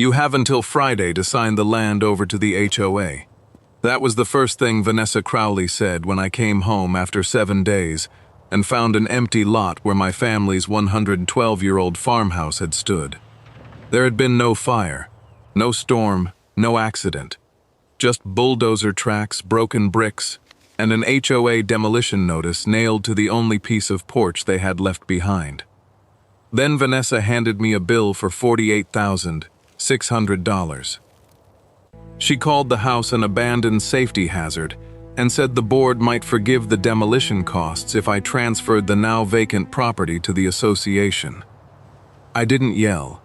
You have until Friday to sign the land over to the HOA. That was the first thing Vanessa Crowley said when I came home after 7 days and found an empty lot where my family's 112-year-old farmhouse had stood. There had been no fire, no storm, no accident. Just bulldozer tracks, broken bricks, and an HOA demolition notice nailed to the only piece of porch they had left behind. Then Vanessa handed me a bill for $48,600. She called the house an abandoned safety hazard and said the board might forgive the demolition costs if I transferred the now vacant property to the association. I didn't yell.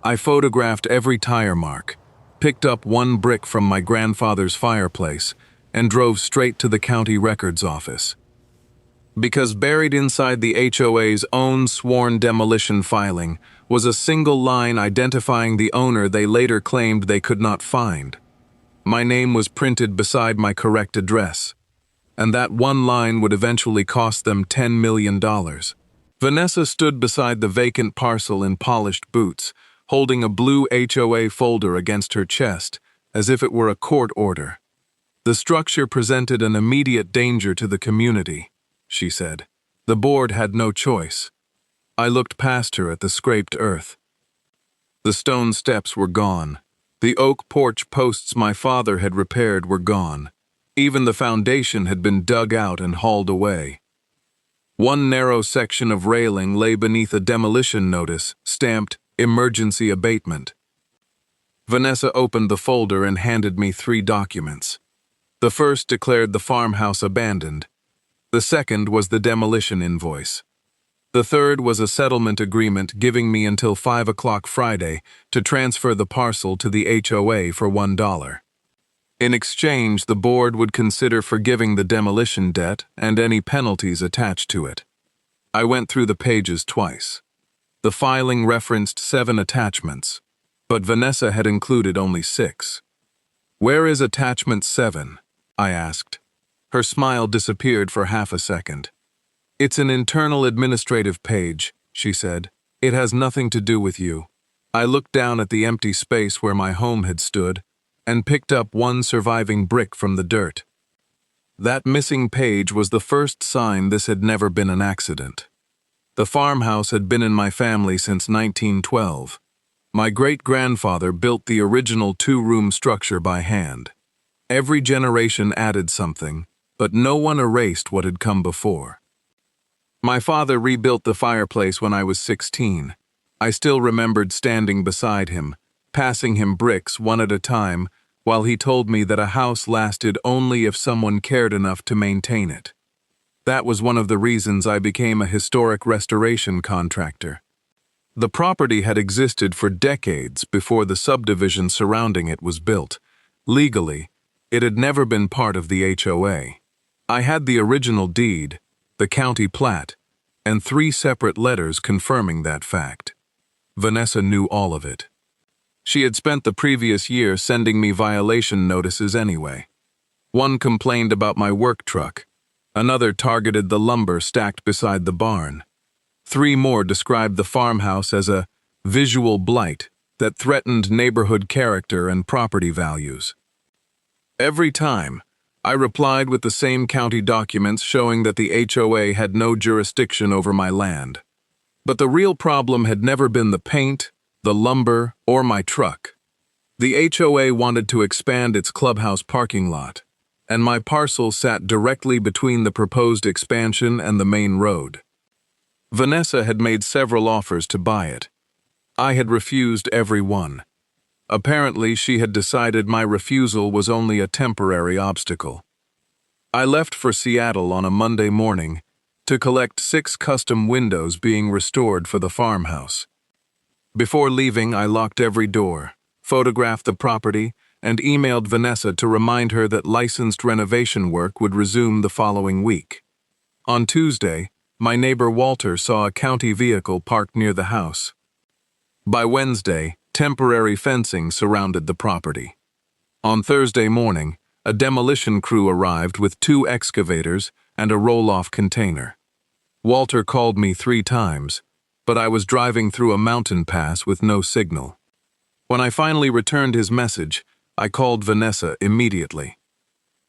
I photographed every tire mark, picked up one brick from my grandfather's fireplace, and drove straight to the county records office. Because buried inside the HOA's own sworn demolition filing was a single line identifying the owner they later claimed they could not find. My name was printed beside my correct address, and that one line would eventually cost them $10 million. Vanessa stood beside the vacant parcel in polished boots, holding a blue HOA folder against her chest, as if it were a court order. The structure presented an immediate danger to the community, she said. The board had no choice. I looked past her at the scraped earth. The stone steps were gone. The oak porch posts my father had repaired were gone. Even the foundation had been dug out and hauled away. One narrow section of railing lay beneath a demolition notice, stamped Emergency Abatement. Vanessa opened the folder and handed me 3 documents. The first declared the farmhouse abandoned. The second was the demolition invoice. The third was a settlement agreement giving me until 5 o'clock Friday to transfer the parcel to the HOA for $1. In exchange, the board would consider forgiving the demolition debt and any penalties attached to it. I went through the pages twice. The filing referenced 7 attachments, but Vanessa had included only 6. "Where is attachment 7?" I asked. Her smile disappeared for half a second. "It's an internal administrative page," she said. "It has nothing to do with you." I looked down at the empty space where my home had stood and picked up one surviving brick from the dirt. That missing page was the first sign this had never been an accident. The farmhouse had been in my family since 1912. My great-grandfather built the original 2-room structure by hand. Every generation added something, but no one erased what had come before. My father rebuilt the fireplace when I was 16. I still remembered standing beside him, passing him bricks one at a time, while he told me that a house lasted only if someone cared enough to maintain it. That was one of the reasons I became a historic restoration contractor. The property had existed for decades before the subdivision surrounding it was built. Legally, it had never been part of the HOA. I had the original deed, the county plat, and 3 separate letters confirming that fact. Vanessa knew all of it. She had spent the previous year sending me violation notices anyway. One complained about my work truck. Another targeted the lumber stacked beside the barn. 3 more described the farmhouse as a visual blight that threatened neighborhood character and property values. Every time, I replied with the same county documents showing that the HOA had no jurisdiction over my land. But the real problem had never been the paint, the lumber, or my truck. The HOA wanted to expand its clubhouse parking lot, and my parcel sat directly between the proposed expansion and the main road. Vanessa had made several offers to buy it. I had refused every one. Apparently, she had decided my refusal was only a temporary obstacle. I left for Seattle on a Monday morning to collect 6 custom windows being restored for the farmhouse. Before leaving, I locked every door, photographed the property, and emailed Vanessa to remind her that licensed renovation work would resume the following week. On Tuesday, my neighbor Walter saw a county vehicle parked near the house. By Wednesday, temporary fencing surrounded the property. On Thursday morning, a demolition crew arrived with 2 excavators and a roll-off container. Walter called me 3 times, but I was driving through a mountain pass with no signal. When I finally returned his message, I called Vanessa immediately.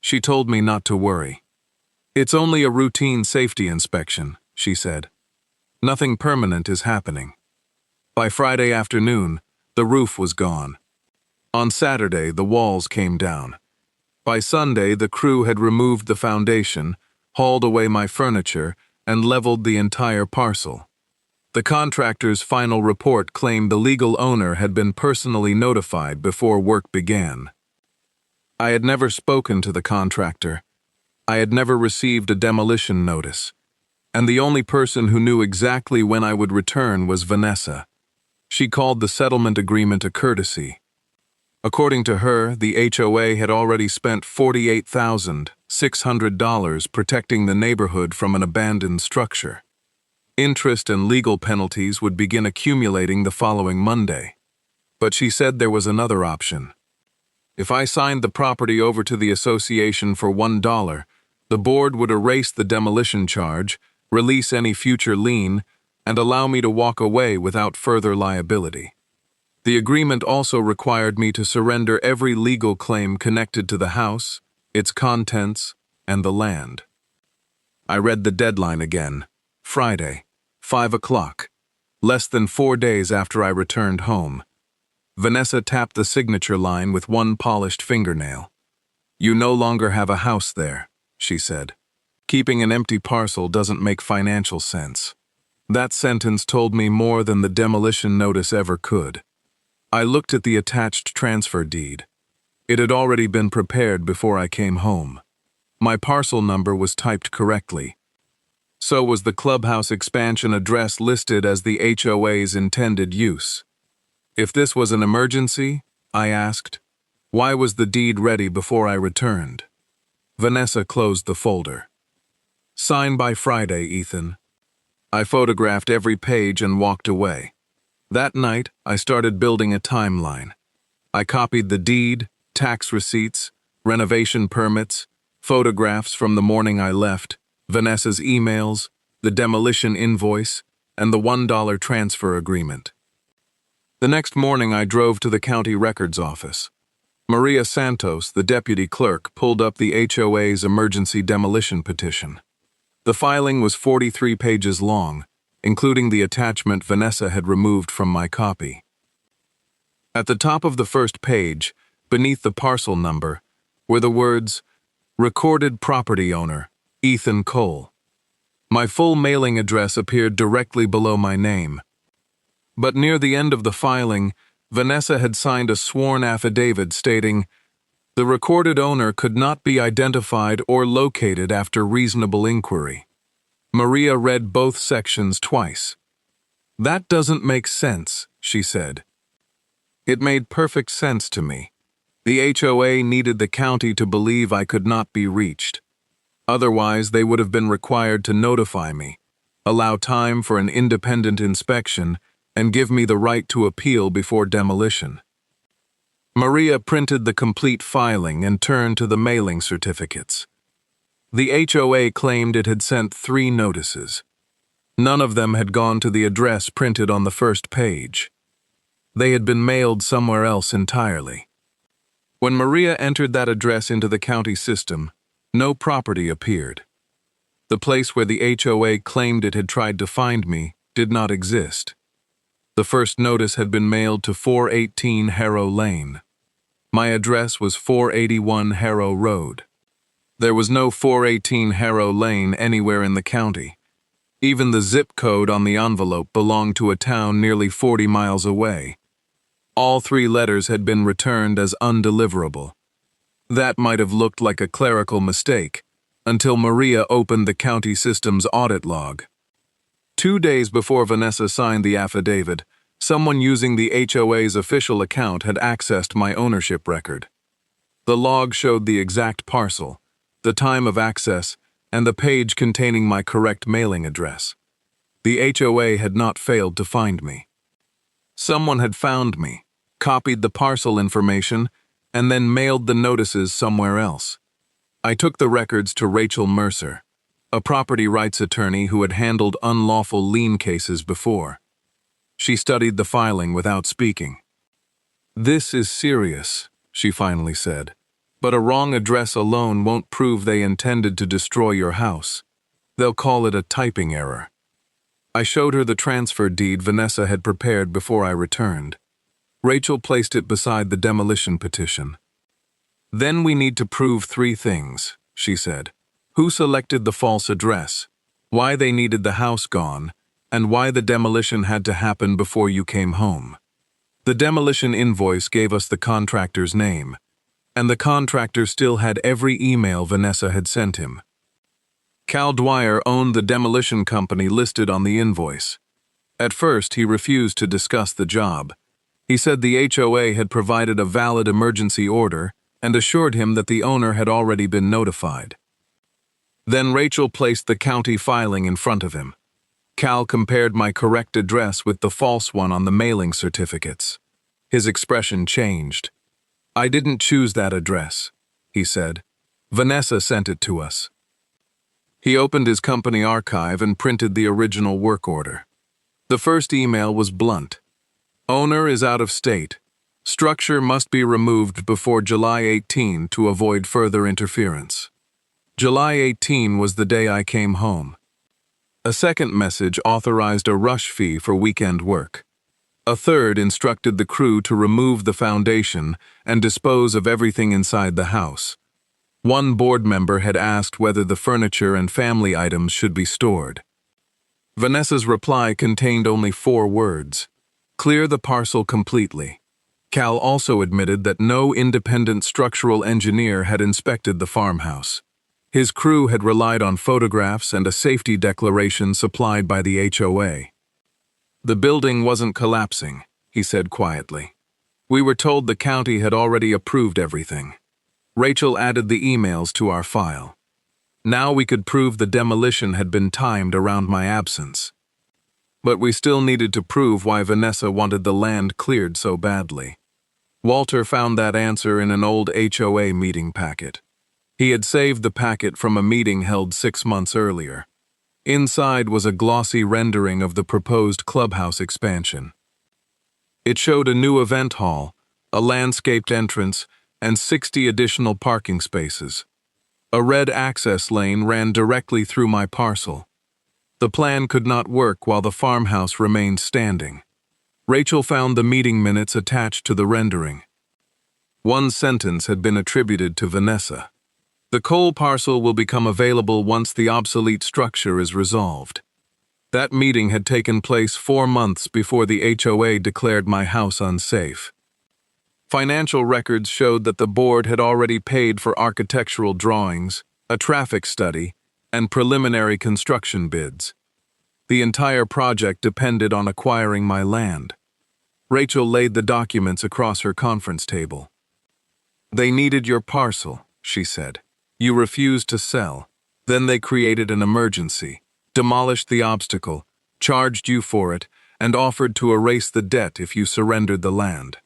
She told me not to worry. "It's only a routine safety inspection," she said. "Nothing permanent is happening." By Friday afternoon, the roof was gone. On Saturday, the walls came down. By Sunday, the crew had removed the foundation, hauled away my furniture, and leveled the entire parcel. The contractor's final report claimed the legal owner had been personally notified before work began. I had never spoken to the contractor. I had never received a demolition notice. And the only person who knew exactly when I would return was Vanessa. She called the settlement agreement a courtesy. According to her, the HOA had already spent $48,600 protecting the neighborhood from an abandoned structure. Interest and legal penalties would begin accumulating the following Monday. But she said there was another option. If I signed the property over to the association for $1, the board would erase the demolition charge, release any future lien, and allow me to walk away without further liability. The agreement also required me to surrender every legal claim connected to the house, its contents, and the land. I read the deadline again. Friday, 5 o'clock, less than 4 days after I returned home. Vanessa tapped the signature line with one polished fingernail. "You no longer have a house there," she said. "Keeping an empty parcel doesn't make financial sense." That sentence told me more than the demolition notice ever could. I looked at the attached transfer deed. It had already been prepared before I came home. My parcel number was typed correctly. So was the clubhouse expansion address listed as the HOA's intended use. If this was an emergency, I asked, why was the deed ready before I returned? Vanessa closed the folder. "Sign by Friday, Ethan." I photographed every page and walked away. That night, I started building a timeline. I copied the deed, tax receipts, renovation permits, photographs from the morning I left, Vanessa's emails, the demolition invoice, and the $1 transfer agreement. The next morning, I drove to the county records office. Maria Santos, the deputy clerk, pulled up the HOA's emergency demolition petition. The filing was 43 pages long, including the attachment Vanessa had removed from my copy. At the top of the first page, beneath the parcel number, were the words, "Recorded property owner, Ethan Cole." My full mailing address appeared directly below my name. But near the end of the filing, Vanessa had signed a sworn affidavit stating, "The recorded owner could not be identified or located after reasonable inquiry." Maria read both sections twice. "That doesn't make sense," she said. It made perfect sense to me. The HOA needed the county to believe I could not be reached. Otherwise, they would have been required to notify me, allow time for an independent inspection, and give me the right to appeal before demolition. Maria printed the complete filing and turned to the mailing certificates. The HOA claimed it had sent 3 notices. None of them had gone to the address printed on the first page. They had been mailed somewhere else entirely. When Maria entered that address into the county system, no property appeared. The place where the HOA claimed it had tried to find me did not exist. The first notice had been mailed to 418 Harrow Lane. My address was 481 Harrow Road. There was no 418 Harrow Lane anywhere in the county. Even the zip code on the envelope belonged to a town nearly 40 miles away. All 3 letters had been returned as undeliverable. That might have looked like a clerical mistake, until Maria opened the county system's audit log. 2 days before Vanessa signed the affidavit, someone using the HOA's official account had accessed my ownership record. The log showed the exact parcel, the time of access, and the page containing my correct mailing address. The HOA had not failed to find me. Someone had found me, copied the parcel information, and then mailed the notices somewhere else. I took the records to Rachel Mercer, a property rights attorney who had handled unlawful lien cases before. She studied the filing without speaking. "This is serious," she finally said. "But a wrong address alone won't prove they intended to destroy your house. They'll call it a typing error." I showed her the transfer deed Vanessa had prepared before I returned. Rachel placed it beside the demolition petition. "Then we need to prove 3 things," she said. "Who selected the false address, why they needed the house gone, and why the demolition had to happen before you came home." The demolition invoice gave us the contractor's name, and the contractor still had every email Vanessa had sent him. Cal Dwyer owned the demolition company listed on the invoice. At first, he refused to discuss the job. He said the HOA had provided a valid emergency order and assured him that the owner had already been notified. Then Rachel placed the county filing in front of him. Cal compared my correct address with the false one on the mailing certificates. His expression changed. "I didn't choose that address," he said. "Vanessa sent it to us." He opened his company archive and printed the original work order. The first email was blunt. "Owner is out of state. Structure must be removed before July 18 to avoid further interference." July 18 was the day I came home. A second message authorized a rush fee for weekend work. A third instructed the crew to remove the foundation and dispose of everything inside the house. One board member had asked whether the furniture and family items should be stored. Vanessa's reply contained only 4 words: "Clear the parcel completely." Cal also admitted that no independent structural engineer had inspected the farmhouse. His crew had relied on photographs and a safety declaration supplied by the HOA. "The building wasn't collapsing," he said quietly. "We were told the county had already approved everything." Rachel added the emails to our file. Now we could prove the demolition had been timed around my absence. But we still needed to prove why Vanessa wanted the land cleared so badly. Walter found that answer in an old HOA meeting packet. He had saved the packet from a meeting held 6 months earlier. Inside was a glossy rendering of the proposed clubhouse expansion. It showed a new event hall, a landscaped entrance, and 60 additional parking spaces. A red access lane ran directly through my parcel. The plan could not work while the farmhouse remained standing. Rachel found the meeting minutes attached to the rendering. One sentence had been attributed to Vanessa. "The coal parcel will become available once the obsolete structure is resolved." That meeting had taken place 4 months before the HOA declared my house unsafe. Financial records showed that the board had already paid for architectural drawings, a traffic study, and preliminary construction bids. The entire project depended on acquiring my land. Rachel laid the documents across her conference table. "They needed your parcel," she said. "You refused to sell. Then they created an emergency, demolished the obstacle, charged you for it, and offered to erase the debt if you surrendered the land."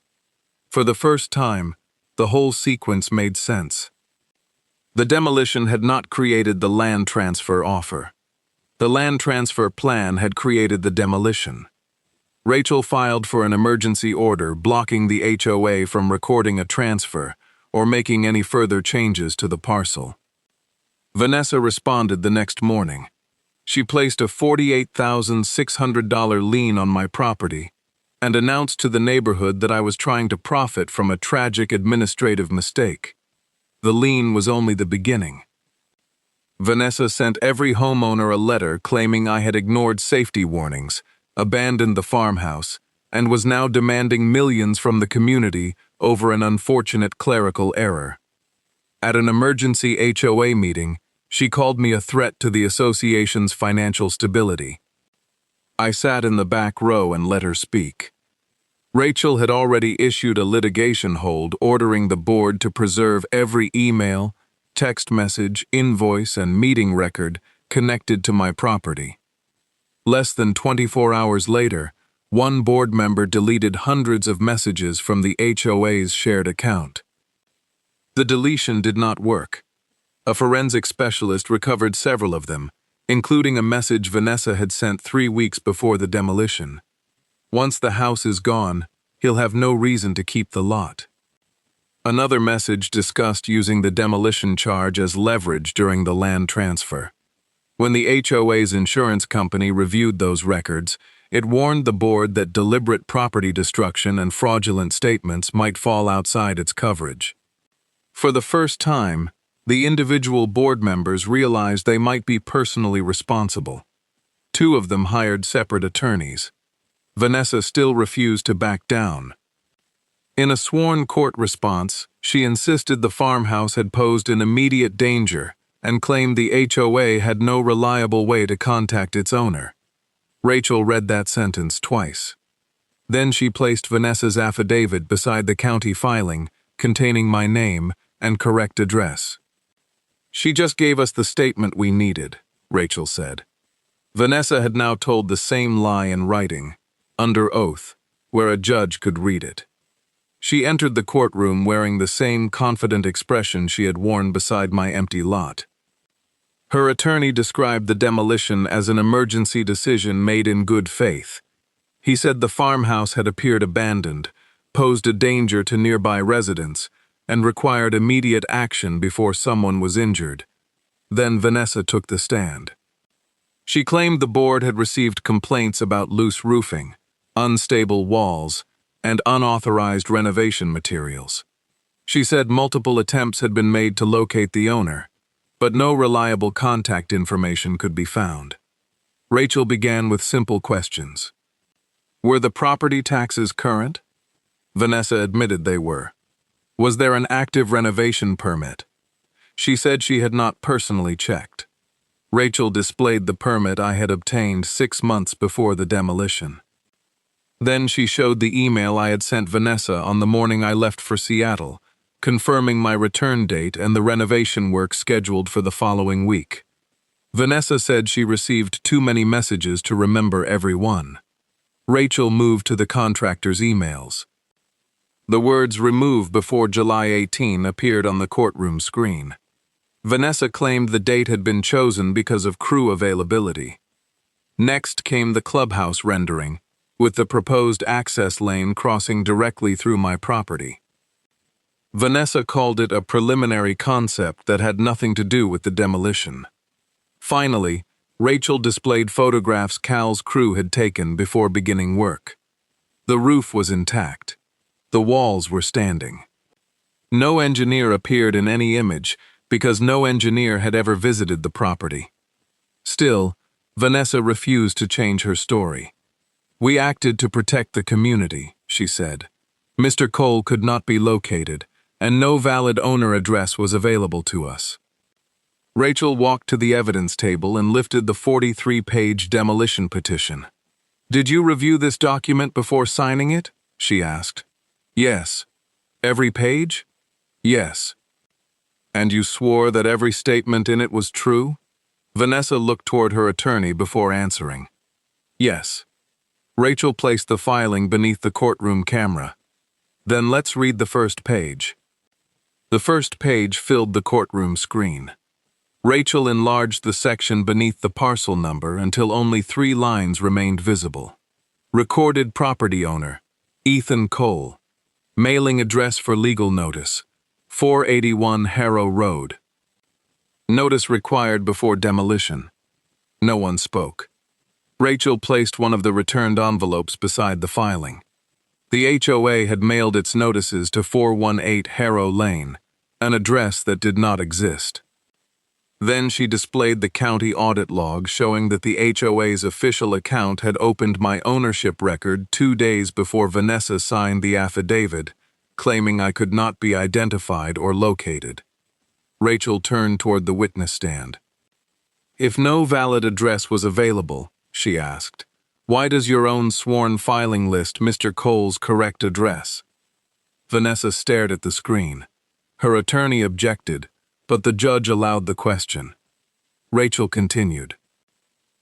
For the first time, the whole sequence made sense. The demolition had not created the land transfer offer. The land transfer plan had created the demolition. Rachel filed for an emergency order blocking the HOA from recording a transfer or making any further changes to the parcel. Vanessa responded the next morning. She placed a $48,600 lien on my property and announced to the neighborhood that I was trying to profit from a tragic administrative mistake. The lien was only the beginning. Vanessa sent every homeowner a letter claiming I had ignored safety warnings, abandoned the farmhouse, and was now demanding millions from the community over an unfortunate clerical error. At an emergency HOA meeting, she called me a threat to the association's financial stability. I sat in the back row and let her speak. Rachel had already issued a litigation hold ordering the board to preserve every email, text message, invoice, and meeting record connected to my property. Less than 24 hours later, one board member deleted hundreds of messages from the HOA's shared account. The deletion did not work. A forensic specialist recovered several of them, including a message Vanessa had sent 3 weeks before the demolition. "Once the house is gone, He'll have no reason to keep the lot. Another message discussed using the demolition charge as leverage during the land transfer. When the HOA's insurance company reviewed those records, it warned the board that deliberate property destruction and fraudulent statements might fall outside its coverage. For the first time, the individual board members realized they might be personally responsible. Two of them hired separate attorneys. Vanessa still refused to back down. In a sworn court response, she insisted the farmhouse had posed an immediate danger and claimed the HOA had no reliable way to contact its owner. Rachel read that sentence twice. Then she placed Vanessa's affidavit beside the county filing, containing my name and correct address. "She just gave us the statement we needed," Rachel said. Vanessa had now told the same lie in writing, under oath, where a judge could read it. She entered the courtroom wearing the same confident expression she had worn beside my empty lot. Her attorney described the demolition as an emergency decision made in good faith. He said the farmhouse had appeared abandoned, posed a danger to nearby residents, and required immediate action before someone was injured. Then Vanessa took the stand. She claimed the board had received complaints about loose roofing, unstable walls, and unauthorized renovation materials. She said multiple attempts had been made to locate the owner, but no reliable contact information could be found. Rachel began with simple questions. Were the property taxes current? Vanessa admitted they were. Was there an active renovation permit? She said she had not personally checked. Rachel displayed the permit I had obtained 6 months before the demolition. Then she showed the email I had sent Vanessa on the morning I left for Seattle, confirming my return date and the renovation work scheduled for the following week. Vanessa said she received too many messages to remember every one. Rachel moved to the contractor's emails. The words "remove before July 18" appeared on the courtroom screen. Vanessa claimed the date had been chosen because of crew availability. Next came the clubhouse rendering, with the proposed access lane crossing directly through my property. Vanessa called it a preliminary concept that had nothing to do with the demolition. Finally, Rachel displayed photographs Cal's crew had taken before beginning work. The roof was intact. The walls were standing. No engineer appeared in any image because no engineer had ever visited the property. Still, Vanessa refused to change her story. "We acted to protect the community," she said. "Mr. Cole could not be located, and no valid owner address was available to us." Rachel walked to the evidence table and lifted the 43-page demolition petition. "Did you review this document before signing it?" she asked. "Yes." "Every page?" "Yes." "And you swore that every statement in it was true?" Vanessa looked toward her attorney before answering. "Yes." Rachel placed the filing beneath the courtroom camera. "Then let's read the first page." The first page filled the courtroom screen. Rachel enlarged the section beneath the parcel number until only 3 lines remained visible. Recorded property owner, Ethan Cole. Mailing address for legal notice, 481 Harrow Road. Notice required before demolition. No one spoke. Rachel placed one of the returned envelopes beside the filing. The HOA had mailed its notices to 418 Harrow Lane, an address that did not exist. Then she displayed the county audit log showing that the HOA's official account had opened my ownership record 2 days before Vanessa signed the affidavit, claiming I could not be identified or located. Rachel turned toward the witness stand. "If no valid address was available," she asked, "why does your own sworn filing list Mr. Cole's correct address?" Vanessa stared at the screen. Her attorney objected, but the judge allowed the question. Rachel continued.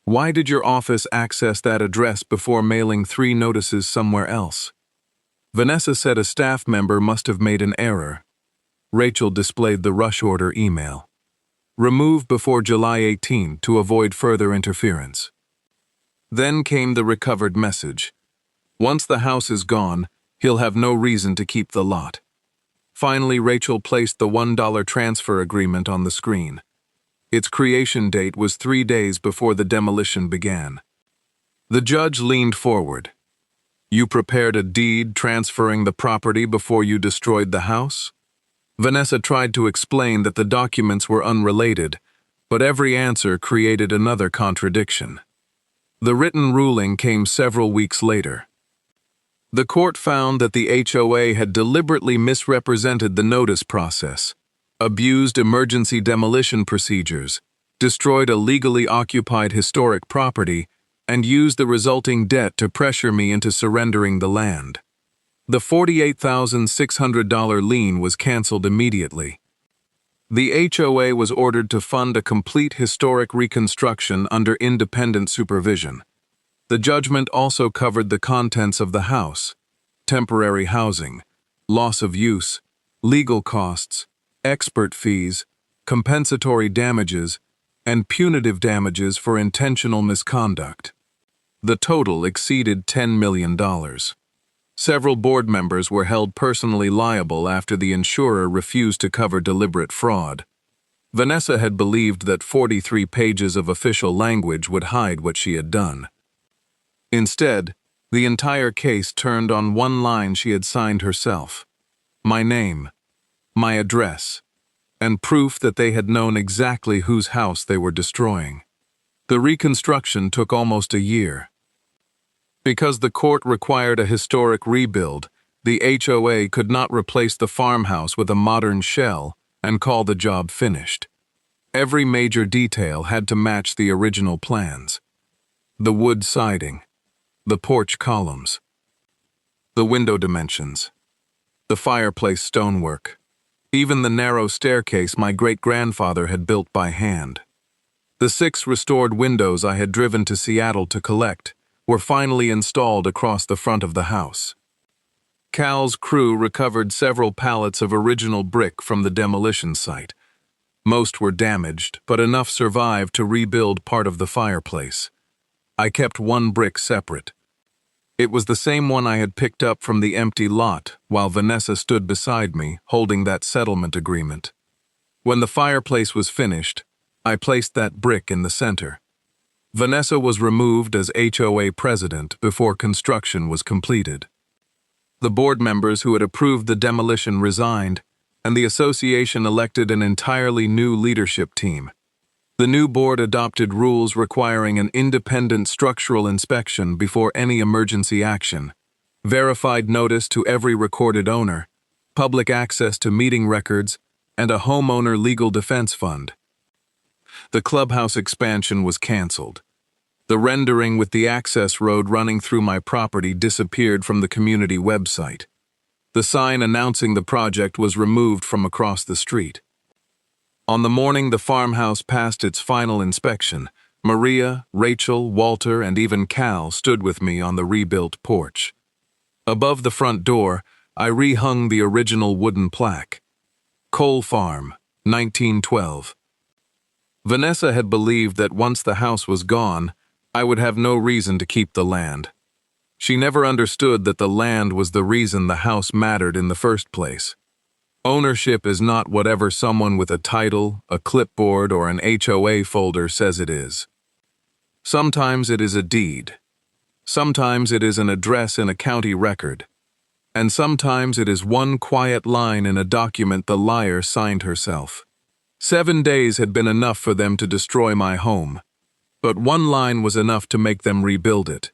"Why did your office access that address before mailing 3 notices somewhere else?" Vanessa said a staff member must have made an error. Rachel displayed the rush order email. "Remove before July 18 to avoid further interference." Then came the recovered message. "Once the house is gone, He'll have no reason to keep the lot. Finally, Rachel placed the $1 transfer agreement on the screen. Its creation date was 3 days before the demolition began. The judge leaned forward. "You prepared a deed transferring the property before you destroyed the house?" Vanessa tried to explain that the documents were unrelated, but every answer created another contradiction. The written ruling came several weeks later. The court found that the HOA had deliberately misrepresented the notice process, abused emergency demolition procedures, destroyed a legally occupied historic property, and used the resulting debt to pressure me into surrendering the land. The $48,600 lien was canceled immediately. The HOA was ordered to fund a complete historic reconstruction under independent supervision. The judgment also covered the contents of the house, temporary housing, loss of use, legal costs, expert fees, compensatory damages, and punitive damages for intentional misconduct. The total exceeded $10 million. Several board members were held personally liable after the insurer refused to cover deliberate fraud. Vanessa had believed that 43 pages of official language would hide what she had done. Instead, the entire case turned on one line she had signed herself: my name, my address, and proof that they had known exactly whose house they were destroying. The reconstruction took almost a year. Because the court required a historic rebuild, the HOA could not replace the farmhouse with a modern shell and call the job finished. Every major detail had to match the original plans: the wood siding, the porch columns, the window dimensions, the fireplace stonework, even the narrow staircase my great-grandfather had built by hand. The 6 restored windows I had driven to Seattle to collect were finally installed across the front of the house. Cal's crew recovered several pallets of original brick from the demolition site. Most were damaged, but enough survived to rebuild part of the fireplace. I kept one brick separate. It was the same one I had picked up from the empty lot while Vanessa stood beside me, holding that settlement agreement. When the fireplace was finished, I placed that brick in the center. Vanessa was removed as HOA president before construction was completed. The board members who had approved the demolition resigned, and the association elected an entirely new leadership team. The new board adopted rules requiring an independent structural inspection before any emergency action, verified notice to every recorded owner, public access to meeting records, and a homeowner legal defense fund. The clubhouse expansion was canceled. The rendering with the access road running through my property disappeared from the community website. The sign announcing the project was removed from across the street. On the morning the farmhouse passed its final inspection, Maria, Rachel, Walter, and even Cal stood with me on the rebuilt porch. Above the front door, I rehung the original wooden plaque: Cole Farm, 1912. Vanessa had believed that once the house was gone, I would have no reason to keep the land. She never understood that the land was the reason the house mattered in the first place. Ownership is not whatever someone with a title, a clipboard, or an HOA folder says it is. Sometimes it is a deed. Sometimes it is an address in a county record. And sometimes it is one quiet line in a document the liar signed herself. 7 days had been enough for them to destroy my home, but one line was enough to make them rebuild it.